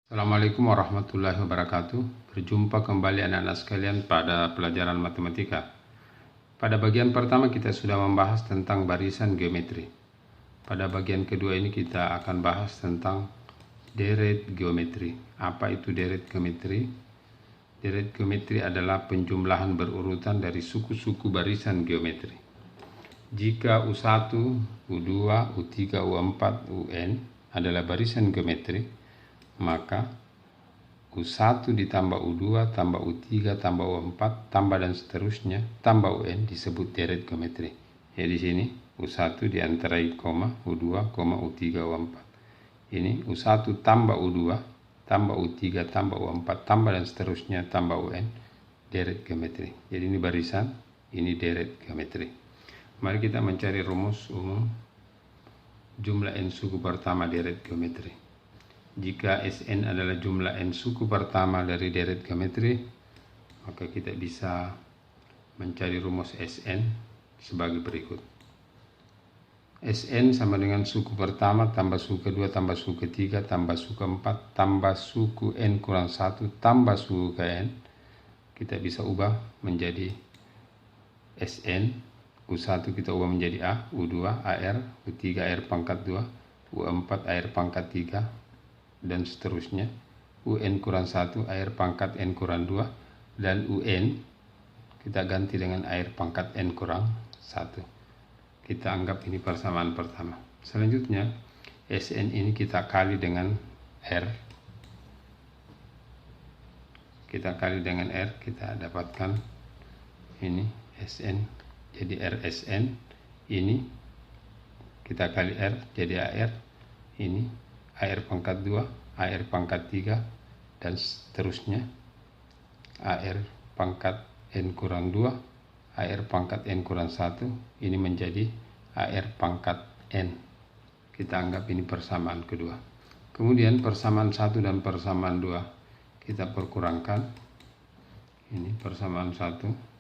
Assalamualaikum warahmatullahi wabarakatuh. Berjumpa kembali anak-anak sekalian pada pelajaran matematika. Pada bagian pertama kita sudah membahas tentang barisan geometri. Pada bagian kedua ini kita akan bahas tentang deret geometri. Apa itu deret geometri? Deret geometri adalah penjumlahan berurutan dari suku-suku barisan geometri. Jika U1, U2, U3, U4, UN adalah barisan geometri, maka U1 ditambah U2 tambah U3 tambah U4 tambah dan seterusnya tambah UN disebut deret geometri. Ya, di sini U1 diantarai koma, U2, U3, U4. Ini U1 tambah U2 tambah U3 tambah U4 tambah dan seterusnya tambah UN, deret geometri. Jadi ini barisan, ini deret geometri. Mari kita mencari rumus umum jumlah n suku pertama deret geometri. Jika Sn adalah jumlah n suku pertama dari deret geometri, maka kita bisa mencari rumus Sn sebagai berikut. Sn sama dengan suku pertama tambah suku kedua tambah suku ketiga tambah suku keempat tambah suku n kurang 1 tambah suku ke n. Kita bisa ubah menjadi Sn. U1 kita ubah menjadi A, U2 AR, U3 AR pangkat 2, U4 AR pangkat 3, dan seterusnya. UN kurang 1 AR pangkat N kurang 2, dan UN kita ganti dengan AR pangkat N kurang 1. Kita anggap ini persamaan pertama. Selanjutnya Sn ini kita kali dengan R. Kita kali dengan R, kita dapatkan ini Sn. Jadi RSN ini kita kali R jadi AR, ini AR pangkat 2, AR pangkat 3, dan seterusnya. AR pangkat N kurang 2, AR pangkat N kurang 1, ini menjadi AR pangkat N. Kita anggap ini persamaan kedua. Kemudian persamaan 1 dan persamaan 2 kita perkurangkan. Ini persamaan 1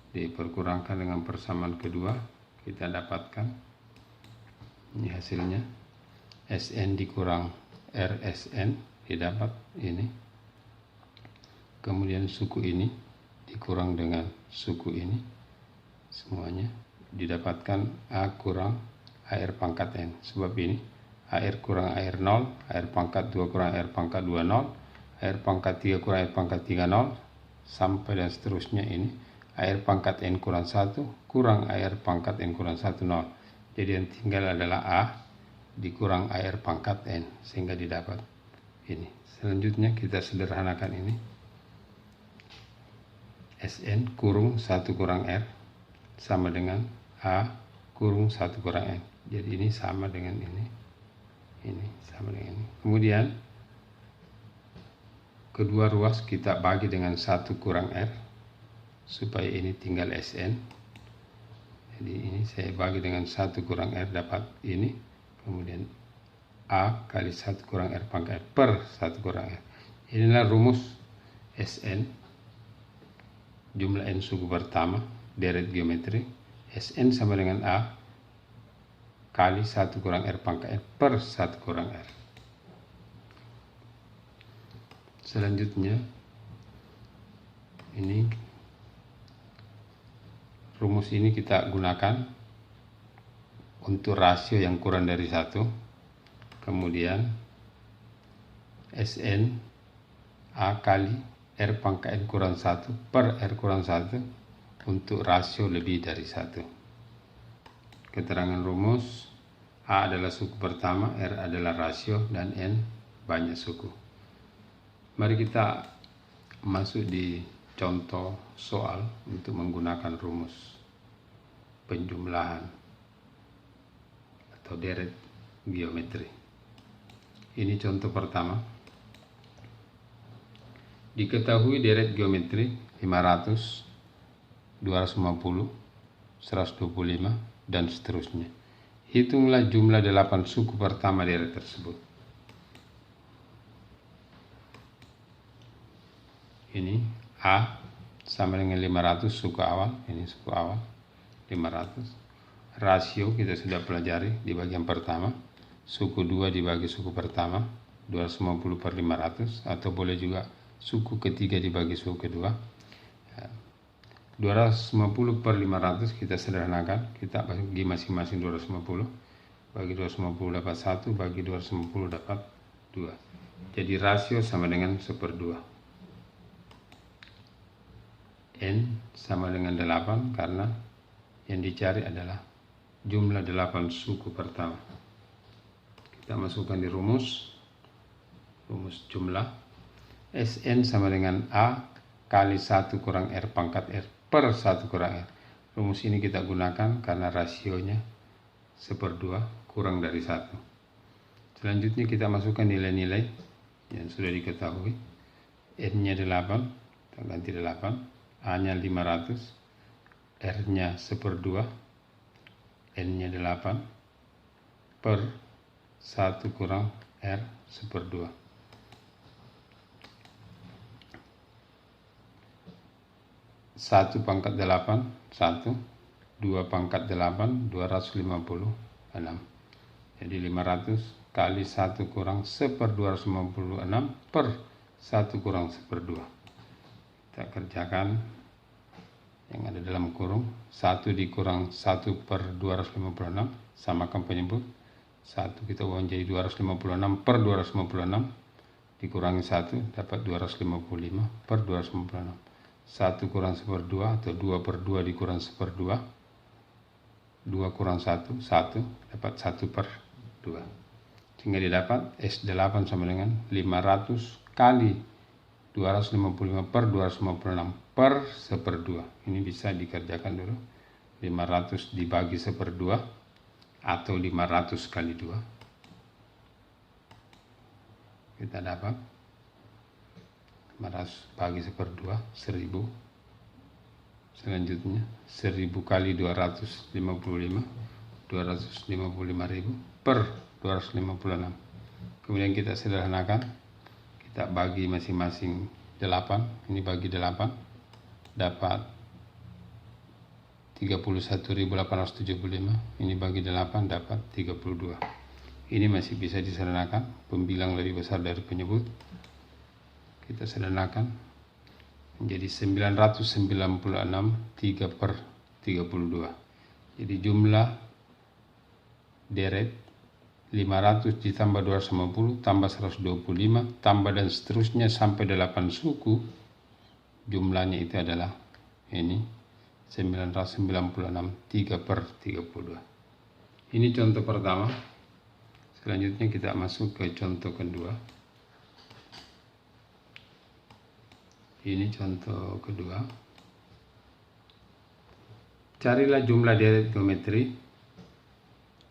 diperkurangkan dengan persamaan kedua, kita dapatkan ini hasilnya. Sn dikurang RSN didapat ini. Kemudian suku ini dikurang dengan suku ini, semuanya didapatkan A kurang AR pangkat N. Sebab ini AR kurang AR 0, AR pangkat 2 kurang AR pangkat 2 0, AR pangkat 3 kurang AR pangkat 3 0, sampai dan seterusnya. Ini AR pangkat N kurang 1 kurang AR pangkat N kurang 1 0. Jadi yang tinggal adalah A dikurang AR pangkat N, sehingga didapat ini. Selanjutnya kita sederhanakan ini. Sn kurung 1 kurang R sama dengan A kurung 1 kurang N. Jadi ini sama dengan ini. Ini sama dengan ini. Kemudian kedua ruas kita bagi dengan 1 kurang R supaya ini tinggal Sn. Jadi ini saya bagi dengan 1 kurang R dapat ini. Kemudian A kali 1 kurang R pangkat R per 1 kurang R. Inilah rumus Sn, jumlah n suku pertama deret geometri. Sn sama dengan A kali 1 kurang R pangkat R per 1 kurang R. Selanjutnya ini rumus ini kita gunakan untuk rasio yang kurang dari 1. Kemudian Sn A kali R pangkat N kurang 1 per R kurang 1 untuk rasio lebih dari 1. Keterangan rumus: A adalah suku pertama, R adalah rasio, dan N banyak suku. Mari kita masuk di contoh soal untuk menggunakan rumus penjumlahan atau deret geometri. Ini contoh pertama. Diketahui deret geometri 500, 250, 125, dan seterusnya. Hitunglah jumlah 8 suku pertama deret tersebut. Ini A sama dengan 500 suku awal, ini suku awal 500. Rasio kita sudah pelajari di bagian pertama, suku 2 dibagi suku pertama, 250 per 500, atau boleh juga suku ketiga dibagi suku kedua. 250 per 500 kita sederhanakan, kita bagi masing-masing 250, bagi 250 dapat 1, bagi 250 dapat 2. Jadi rasio sama dengan 1/2. N sama dengan 8 karena yang dicari adalah jumlah 8 suku pertama. Kita masukkan di rumus jumlah. Sn sama dengan A kali 1 kurang R pangkat R per 1 kurang R. Rumus ini kita gunakan karena rasionya 1/2 kurang dari 1. Selanjutnya kita masukkan nilai-nilai yang sudah diketahui. N-nya 8, kita ganti 8, A-nya 500, R-nya 1/2, N-nya 8, per 1 kurang R 1/2. 1 pangkat 8, 1, 2 pangkat 8, 256. Jadi 500 kali 1 kurang 1/256 per 1 kurang 1/2. Kita kerjakan yang ada dalam kurung. 1 dikurang 1/256, samakan penyebut. 1 kita ubah menjadi 256 per 256, dikurangi 1 dapat 255 per 256. 1 kurang 1/2 atau 2/2 dikurang 1/2, 2 kurang 1, 1, dapat 1/2. Sehingga didapat S8 sama dengan 500 kali 255 per 256 per 1/2. Ini bisa dikerjakan dulu. 500 dibagi 1/2 atau 500 kali 2. Kita dapat 500 bagi 1/2, 1000. Selanjutnya 1000 kali 255, 255.000 per 256. Kemudian kita sederhanakan, kita bagi masing-masing 8, ini bagi 8, dapat 31.875, ini bagi 8 dapat 32. Ini masih bisa disederhanakan, pembilang lebih besar dari penyebut. Kita sederhanakan menjadi 996 3/32. Jadi jumlah deret 500 ditambah 250 tambah 125 tambah dan seterusnya sampai 8 suku, jumlahnya itu adalah ini 996 3/32. Ini contoh pertama. Selanjutnya kita masuk ke contoh kedua. Ini contoh kedua. Carilah jumlah deret geometri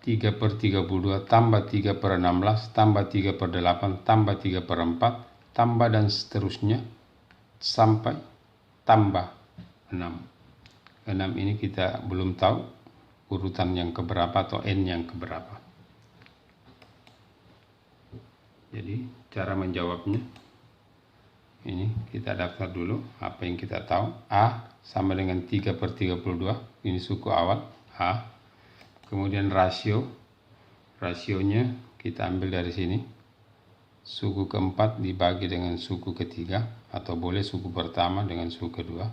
3/32 tambah 3/16 tambah 3/8 tambah 3/4 tambah dan seterusnya sampai tambah 6. 6 ini kita belum tahu urutan yang keberapa atau N yang keberapa. Jadi cara menjawabnya, ini kita daftar dulu apa yang kita tahu. A sama dengan 3/32, ini suku awal A. Kemudian rasionya kita ambil dari sini. Suku keempat dibagi dengan suku ketiga, atau boleh suku pertama dengan suku kedua.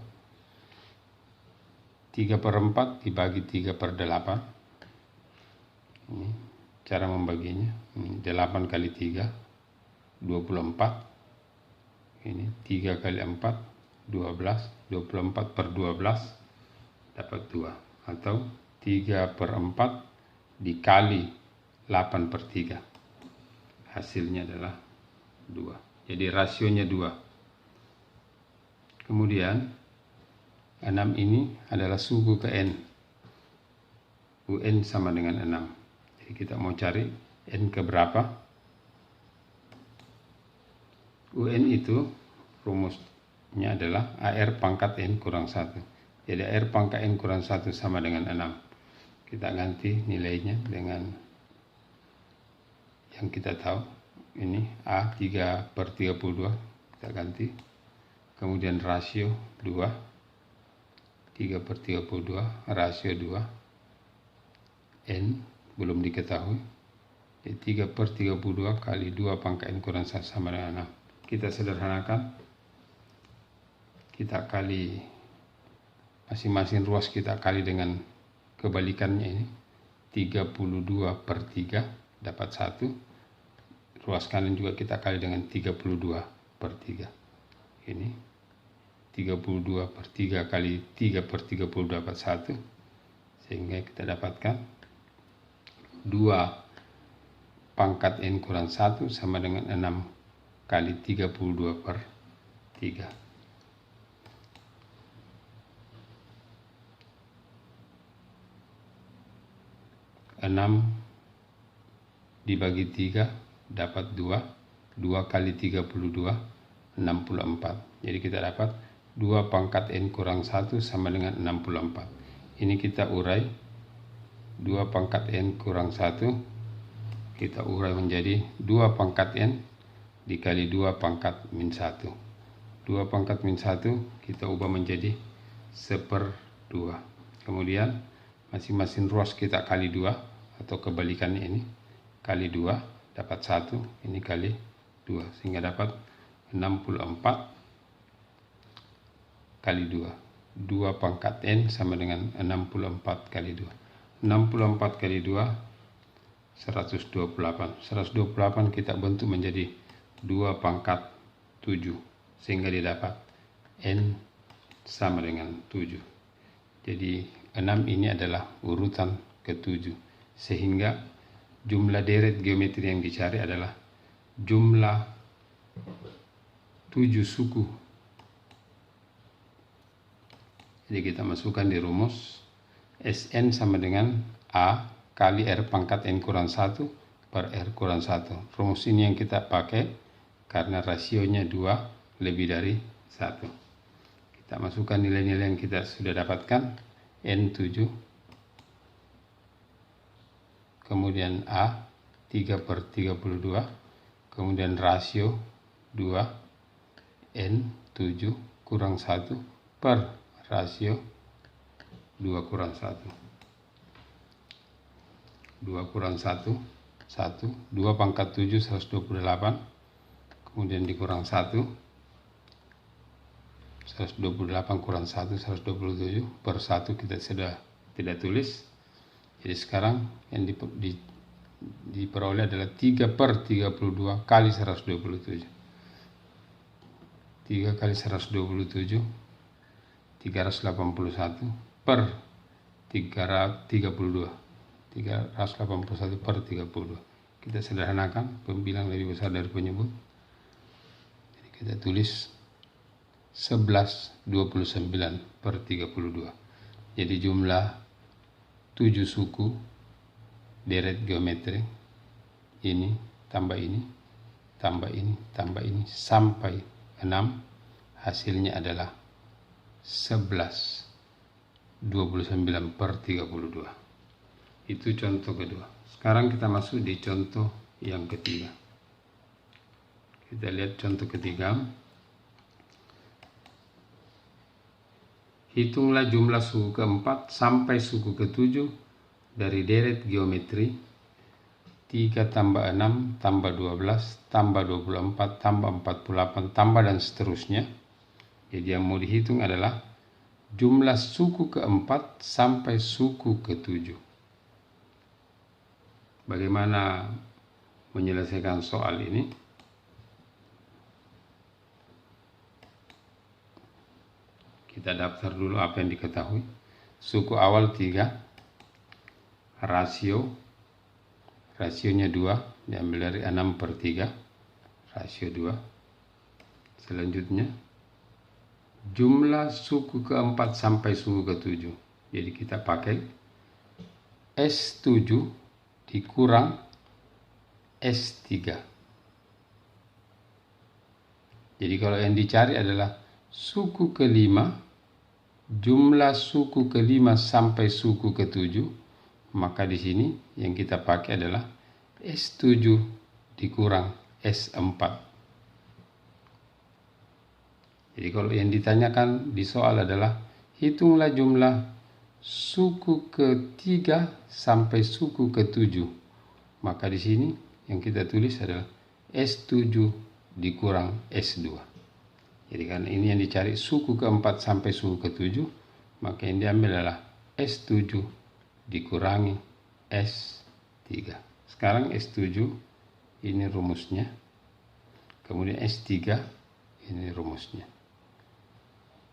3/4 dibagi 3/8. Ini cara membaginya. 8 kali 3, 24. Ini 3 kali 4, 12. 24/12 dapat 2. Atau 3/4 dikali 8/3. Hasilnya adalah 2. Jadi rasionya 2. Kemudian 6 ini adalah suku ke N. UN sama dengan 6. Jadi kita mau cari N ke berapa. UN itu rumusnya adalah AR pangkat N kurang 1. Jadi AR pangkat N kurang 1 sama dengan 6. Kita ganti nilainya dengan yang kita tahu. Ini A 3/32 kita ganti. Kemudian rasio 2. 3/32 rasio 2. N belum diketahui. Jadi 3/32 kali 2 pangkat N kurang 1 sama dengan 6. Kita sederhanakan. Kita kali masing-masing ruas, kita kali dengan kebalikannya ini. 32/3 dapat 1. Ruas kanan juga kita kali dengan 32/3. Ini 32/3 kali 3/30 dapat 1. Sehingga kita dapatkan 2 pangkat N kurang 1 sama dengan 6 kali 32/3. 6 dibagi 3 dapat 2. 2 kali 32, 64. Jadi kita dapat 2 pangkat N kurang 1 sama dengan 64. Ini kita urai. 2 pangkat N kurang 1 kita urai menjadi 2 pangkat N dikali 2 pangkat min 1. 2 pangkat min 1 kita ubah menjadi 1/2. Kemudian masing-masing ruas kita kali 2 atau kebalikannya ini. Kali 2 dapat 1, ini kali 2. Sehingga dapat 64 kali 2. 2 pangkat N sama dengan 64 kali 2. 64 kali 2 128. 128 kita bentuk menjadi 2 pangkat 7. Sehingga didapat N sama dengan 7. Jadi 6 ini adalah urutan ke-7. Sehingga jumlah deret geometri yang dicari adalah jumlah 7 suku. Jadi kita masukkan di rumus. Sn sama dengan A kali R pangkat N kurang 1 per R kurang 1. Rumus ini yang kita pakai karena rasionya 2 lebih dari 1. Kita masukkan nilai-nilai yang kita sudah dapatkan. N7. Kemudian A 3/32. Kemudian rasio 2. N7 kurang 1 per rasio 2 kurang 1. 2 kurang 1, 1. 2 pangkat 7, 128. Kemudian dikurang 1. 128 kurang 1, 127. Per 1 kita sudah tidak tulis. Jadi sekarang yang diperoleh adalah 3/32 kali 127. 3 kali 127, 381 per 332. 381 per 32. Kita sederhanakan, pembilang lebih besar dari penyebut. Jadi kita tulis 1129 per 32. Jadi jumlah 7 suku deret geometri ini tambah ini tambah ini tambah ini sampai 6. Hasilnya adalah 1129 per 32. Itu contoh kedua. Sekarang kita masuk di contoh yang ketiga. Kita lihat contoh ketiga. Hitunglah jumlah suku keempat sampai suku ketujuh dari deret geometri 3 tambah 6 tambah 12 tambah 24 tambah 48 tambah dan seterusnya. Jadi yang mau dihitung adalah jumlah suku keempat sampai suku ketujuh. Bagaimana menyelesaikan soal ini? Kita daftar dulu apa yang diketahui. Suku awal 3, rasionya 2, diambil dari 6/3, rasio 2. Selanjutnya, jumlah suku keempat sampai suku ketujuh. Jadi kita pakai S7 dikurang S3. Jadi kalau yang dicari adalah suku kelima, jumlah suku kelima sampai suku ketujuh, maka di sini yang kita pakai adalah S7 dikurang S4. Jadi kalau yang ditanyakan di soal adalah hitunglah jumlah suku ketiga sampai suku ketujuh, maka di sini yang kita tulis adalah S7 dikurang S2. Jadi karena ini yang dicari suku keempat sampai suku ke-7, maka yang diambil adalah S7 dikurangi S3. Sekarang S7 ini rumusnya, kemudian S3 ini rumusnya.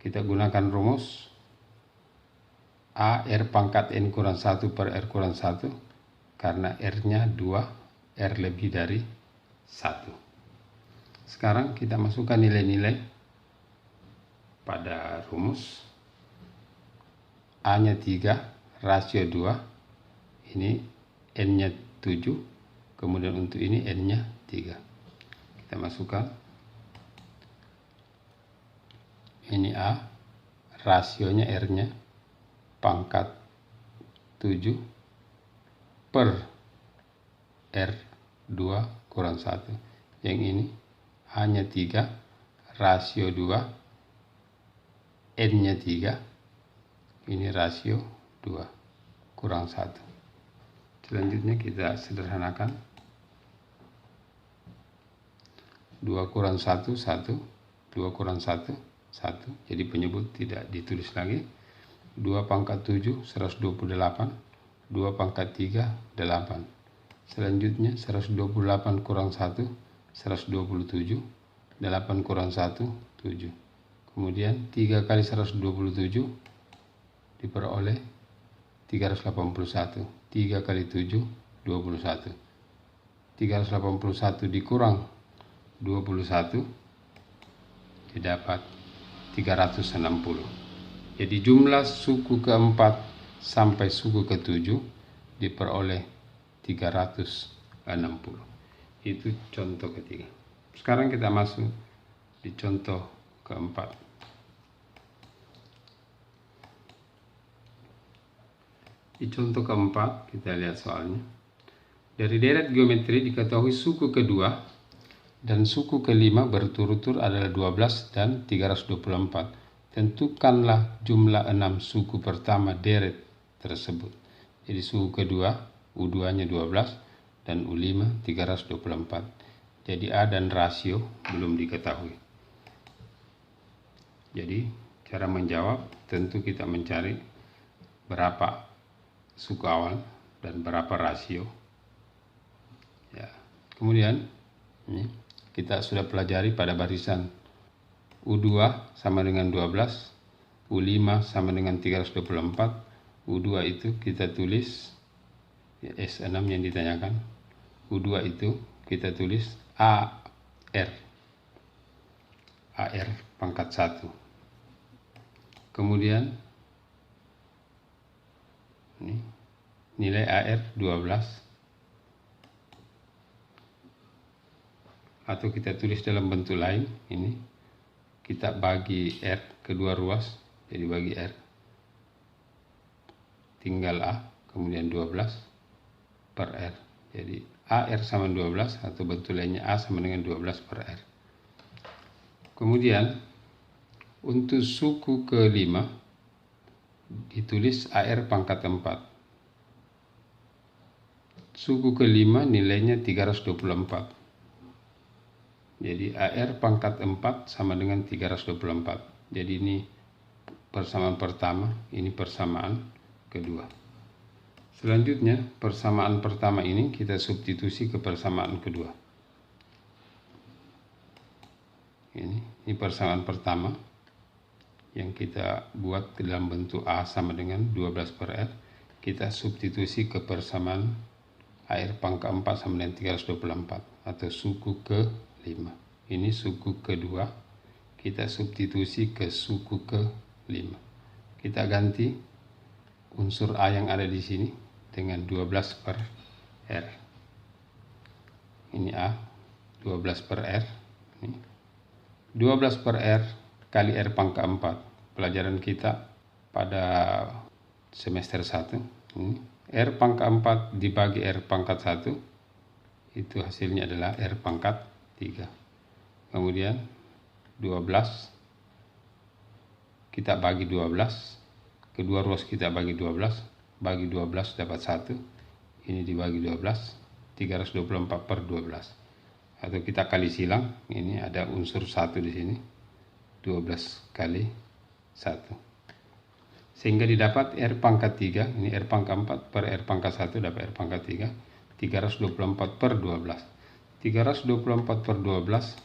Kita gunakan rumus A R pangkat N kurang 1 per R kurang 1, karena R-nya 2, R lebih dari 1. Sekarang kita masukkan nilai-nilai pada rumus. A-nya 3, rasio 2, ini N-nya 7, kemudian untuk ini N-nya 3. Kita masukkan. Ini A, rasionya R-nya pangkat 7 per R2 kurang 1. Yang ini A-nya 3, rasio 2, N-nya 3, ini rasio 2 kurang 1. Selanjutnya kita sederhanakan. 2 kurang 1, 1. 2 kurang 1, 1. Jadi penyebut tidak ditulis lagi. 2 pangkat 7, 128. 2 pangkat 3, 8. Selanjutnya 128 kurang 1, 127. 8 kurang 1, 7. Kemudian 3 kali 127 diperoleh 381. 3 kali 7, 21. 381 dikurang 21 didapat 360. Jadi jumlah suku keempat sampai suku ke-7 diperoleh 360. Itu contoh ketiga. Sekarang kita masuk di contoh keempat. Di contoh keempat kita lihat soalnya. Dari deret geometri diketahui suku kedua dan suku kelima berturut-turut adalah 12 dan 324. Tentukanlah jumlah 6 suku pertama deret tersebut. Jadi suku kedua U2-nya 12 dan U5 324. Jadi A dan rasio belum diketahui. Jadi cara menjawab tentu kita mencari berapa suku awal dan berapa rasio. Ya. Kemudian ini kita sudah pelajari pada barisan U2 sama dengan 12, U5 sama dengan 324, U2 itu kita tulis ya, S6 yang ditanyakan, U2 itu kita tulis AR pangkat 1. Kemudian ini nilai AR 12, atau kita tulis dalam bentuk lain, ini kita bagi R kedua ruas, jadi bagi R tinggal A, kemudian 12 per R. Jadi AR sama 12, atau bentuk lainnya A sama dengan 12 per R. Kemudian untuk suku kelima ditulis AR pangkat 4. Suku kelima nilainya 324. Jadi AR pangkat 4 sama dengan 324. Jadi ini persamaan pertama, ini persamaan kedua. Selanjutnya persamaan pertama ini kita substitusi ke persamaan kedua. Ini persamaan pertama yang kita buat dalam bentuk A sama dengan 12 per R. Kita substitusi ke persamaan AR pangkat 4 sama dengan 324 atau suku ke-5. Ini suku kedua, kita substitusi ke suku ke-5. Kita ganti unsur A yang ada di sini dengan 12 per R. Ini A, 12 per R. Ini 12 per R kali R pangkat 4. Pelajaran kita pada semester 1. Ini R pangkat 4 dibagi R pangkat 1. Itu hasilnya adalah R pangkat 3. Kemudian 12 kita bagi 12, kedua ruas kita bagi 12, bagi 12 dapat 1, ini dibagi 12, 324 per 12. Atau kita kali silang, ini ada unsur 1 di sini, 12 kali 1. Sehingga didapat R pangkat 3, ini R pangkat 4 per R pangkat 1 dapat R pangkat 3, 324 per 12. 324 per 12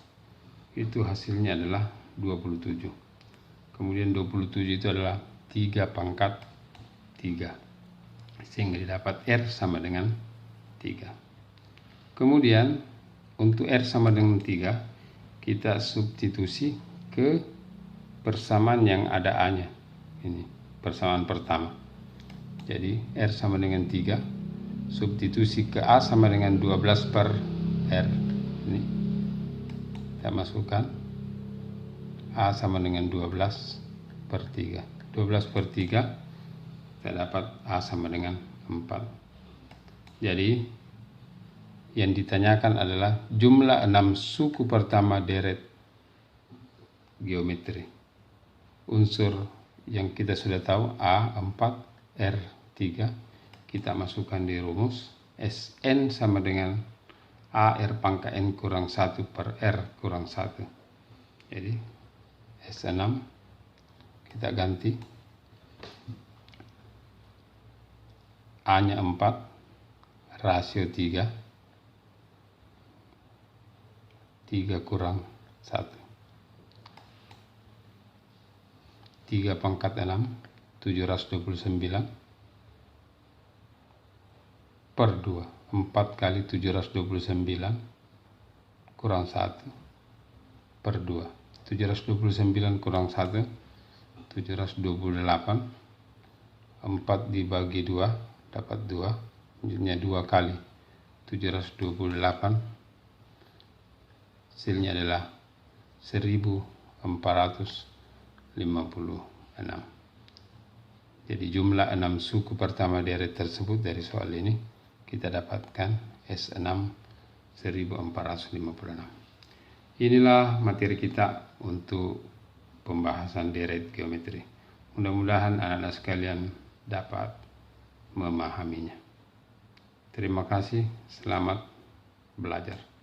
itu hasilnya adalah 27. Kemudian 27 itu adalah 3 pangkat 3. Sehingga didapat R sama dengan 3. Kemudian untuk R sama dengan 3, kita substitusi ke persamaan yang ada A-nya. Ini persamaan pertama. Jadi R sama dengan 3, substitusi ke A sama dengan 12 per R. Ini kita masukkan A sama dengan 12 per 3. 12 per 3 kita dapat A sama dengan 4. Jadi yang ditanyakan adalah jumlah 6 suku pertama deret geometri. Unsur yang kita sudah tahu A 4, R 3, kita masukkan di rumus. Sn sama dengan A R pangkat N kurang 1 per R kurang 1. Jadi S6 kita ganti, A nya 4, rasio 3, 3 kurang 1. 3 pangkat 6, 729 per 2. 4 kali 729 kurang 1 per 2. 729 kurang 1, 728. 4 dibagi 2 dapat 2. Jadinya 2 kali 728. Hasilnya adalah 1456. Jadi jumlah 6 suku pertama deret tersebut dari soal ini kita dapatkan S6 1456. Inilah materi kita untuk pembahasan deret geometri. Mudah-mudahan anak-anak sekalian dapat memahaminya. Terima kasih, selamat belajar.